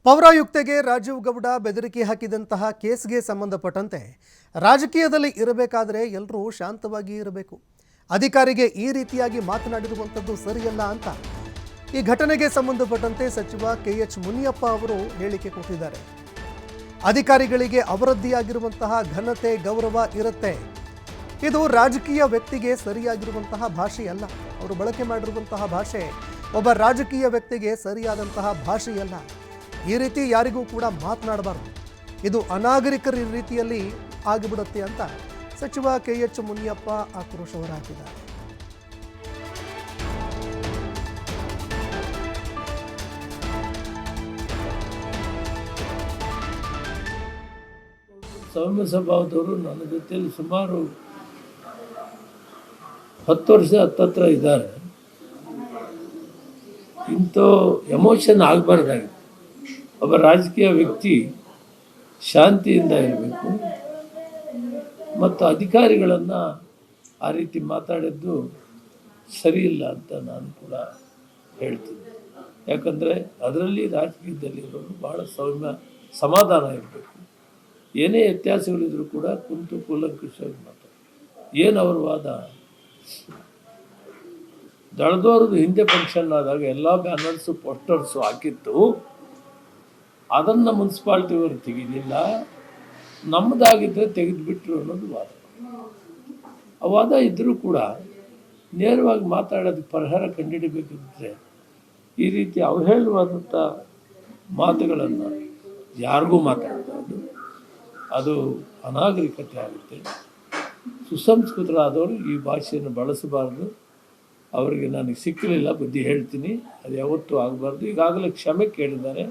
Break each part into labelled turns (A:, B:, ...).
A: ಪೌರಾಯುಕ್ತೆಗೆ ರಾಜೀವ್ ಗೌಡ ಬೆದರಿಕೆ ಹಾಕಿದಂತಹ ಕೇಸ್ಗೆ ಸಂಬಂಧಪಟ್ಟಂತೆ ರಾಜಕೀಯದಲ್ಲಿ ಇರಬೇಕಾದರೆ ಎಲ್ಲರೂ ಶಾಂತವಾಗಿ ಇರಬೇಕು. ಅಧಿಕಾರಿಗೆ ಈ ರೀತಿಯಾಗಿ ಮಾತನಾಡಿರುವಂಥದ್ದು ಸರಿಯಲ್ಲ ಅಂತ ಈ ಘಟನೆಗೆ ಸಂಬಂಧಪಟ್ಟಂತೆ ಸಚಿವ ಕೆಎಚ್ ಮುನಿಯಪ್ಪ ಅವರು ಹೇಳಿಕೆ ಕೊಟ್ಟಿದ್ದಾರೆ. ಅಧಿಕಾರಿಗಳಿಗೆ ಅವರದ್ದೇ ಆಗಿರುವಂತಹ ಘನತೆ ಗೌರವ ಇರುತ್ತೆ. ಇದು ರಾಜಕೀಯ ವ್ಯಕ್ತಿಗೆ ಸರಿಯಾಗಿರುವಂತಹ ಭಾಷೆಯಲ್ಲ. ಅವರು ಬಳಕೆ ಮಾಡಿರುವಂತಹ ಭಾಷೆ ಒಬ್ಬ ರಾಜಕೀಯ ವ್ಯಕ್ತಿಗೆ ಸರಿಯಾದಂತಹ ಭಾಷೆಯಲ್ಲ. ಈ ರೀತಿ ಯಾರಿಗೂ ಕೂಡ ಮಾತನಾಡಬಾರದು. ಇದು ಅನಾಗರಿಕರ ರೀತಿಯಲ್ಲಿ ಆಗಿಬಿಡುತ್ತೆ ಅಂತ ಸಚಿವ ಕೆಎಚ್ ಮುನಿಯಪ್ಪ ಆಕ್ರೋಶ ಹೊರಹಾಕಿದ್ದಾರೆ.
B: ಸೌಮ್ಯ ಸ್ವಭಾವದವರು ನನ್ನ ಜೊತೆಯಲ್ಲಿ ಸುಮಾರು 10 ವರ್ಷ ಹತ್ತತ್ರ ಇದ್ದಾರೆ. ಇಂಥ ಎಮೋಷನ್ ಆಗಬಾರ್ದಾಗಿದೆ. ಒಬ್ಬ ರಾಜಕೀಯ ವ್ಯಕ್ತಿ ಶಾಂತಿಯಿಂದ ಇರಬೇಕು ಮತ್ತು ಅಧಿಕಾರಿಗಳನ್ನು ಆ ರೀತಿ ಮಾತಾಡಿದ್ದು ಸರಿಯಿಲ್ಲ ಅಂತ ನಾನು ಕೂಡ ಹೇಳ್ತೀನಿ. ಯಾಕಂದರೆ ಅದರಲ್ಲಿ ರಾಜಕೀಯದಲ್ಲಿರೋರು ಭಾಳ ಸಮಾಧಾನ ಇರಬೇಕು. ಏನೇ ವ್ಯತ್ಯಾಸಗಳಿದ್ರೂ ಕೂಡ ಕುಂತು ಕೂಲಂಕುಷವಾಗಿ ಮಾತಾಡಿ. ಏನು ಅವ್ರ ವಾದ, ದಳದವ್ರದ್ದು ಹಿಂದೆ ಫಂಕ್ಷನ್ ಆದಾಗ ಎಲ್ಲ ಬ್ಯಾನರ್ಸು ಪೋಸ್ಟರ್ಸು ಹಾಕಿತ್ತು, ಅದನ್ನು ಮುನ್ಸಿಪಾಲ್ಟಿಯವರು ತೆಗೆದಿಲ್ಲ, ನಮ್ಮದಾಗಿದ್ದರೆ ತೆಗೆದುಬಿಟ್ರು ಅನ್ನೋದು ವಾದ. ಆ ವಾದ ಇದ್ದರೂ ಕೂಡ ನೇರವಾಗಿ ಮಾತಾಡೋದಕ್ಕೆ ಪರಿಹಾರ ಕಂಡುಹಿಡಿಬೇಕಿದ್ರೆ ಈ ರೀತಿ ಅವಹೇಳವಾದಂಥ ಮಾತುಗಳನ್ನು ಯಾರಿಗೂ ಮಾತಾಡಬಾರ್ದು. ಅದು ಅನಾಗರಿಕತೆ ಆಗುತ್ತೆ. ಸುಸಂಸ್ಕೃತರಾದವರು ಈ ಭಾಷೆಯನ್ನು ಬಳಸಬಾರ್ದು. ಅವರಿಗೆ ನನಗೆ ಸಿಕ್ಕಲಿಲ್ಲ, ಬುದ್ಧಿ ಹೇಳ್ತೀನಿ, ಅದು ಯಾವತ್ತೂ ಆಗಬಾರ್ದು. ಈಗಾಗಲೇ ಕ್ಷಮೆ ಕೇಳಿದ್ದಾರೆ.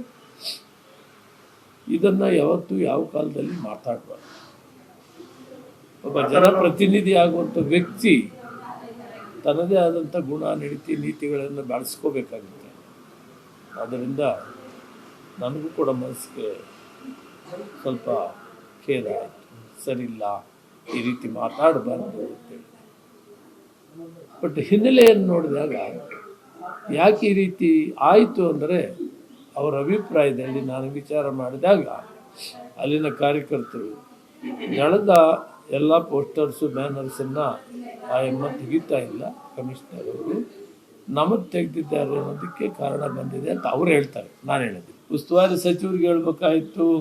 B: ಇದನ್ನು ಯಾವತ್ತೂ ಯಾವ ಕಾಲದಲ್ಲಿ ಮಾತಾಡಬಾರ್ದು. ಒಬ್ಬ ಜನಪ್ರತಿನಿಧಿ ಆಗುವಂಥ ವ್ಯಕ್ತಿ ತನ್ನದೇ ಆದಂಥ ಗುಣ, ನಡತೆ, ನೀತಿಗಳನ್ನು ಬೆಳೆಸ್ಕೋಬೇಕಾಗುತ್ತೆ. ಆದ್ದರಿಂದ ನನಗೂ ಕೂಡ ಮನಸ್ಸಿಗೆ ಸ್ವಲ್ಪ ಖೇದ ಆಯಿತು. ಸರಿಯಿಲ್ಲ, ಈ ರೀತಿ ಮಾತಾಡಬಾರ್ದು ಅಂತೇಳಿ. ಬಟ್ ಹಿನ್ನೆಲೆಯನ್ನು ನೋಡಿದಾಗ ಯಾಕೆ ಈ ರೀತಿ ಆಯಿತು ಅಂದರೆ, ಅವರ ಅಭಿಪ್ರಾಯದಲ್ಲಿ ನಾನು ವಿಚಾರ ಮಾಡಿದಾಗ ಅಲ್ಲಿನ ಕಾರ್ಯಕರ್ತರು ನಡೆದ ಎಲ್ಲ ಪೋಸ್ಟರ್ಸು ಬ್ಯಾನರ್ಸನ್ನು ಆ ತೆಗಿತಾ ಇಲ್ಲ, ಕಮಿಷನರ್ ಅವರು ನಮ್ಮದು ತೆಗೆದಿದ್ದಾರೆ ಅನ್ನೋದಕ್ಕೆ ಕಾರಣ ಬಂದಿದೆ ಅಂತ ಅವ್ರು ಹೇಳ್ತಾರೆ. ನಾನು ಹೇಳಿದ್ದೆ ಉಸ್ತುವಾರಿ ಸಚಿವರಿಗೆ ಹೇಳ್ಬೇಕಾಯಿತು,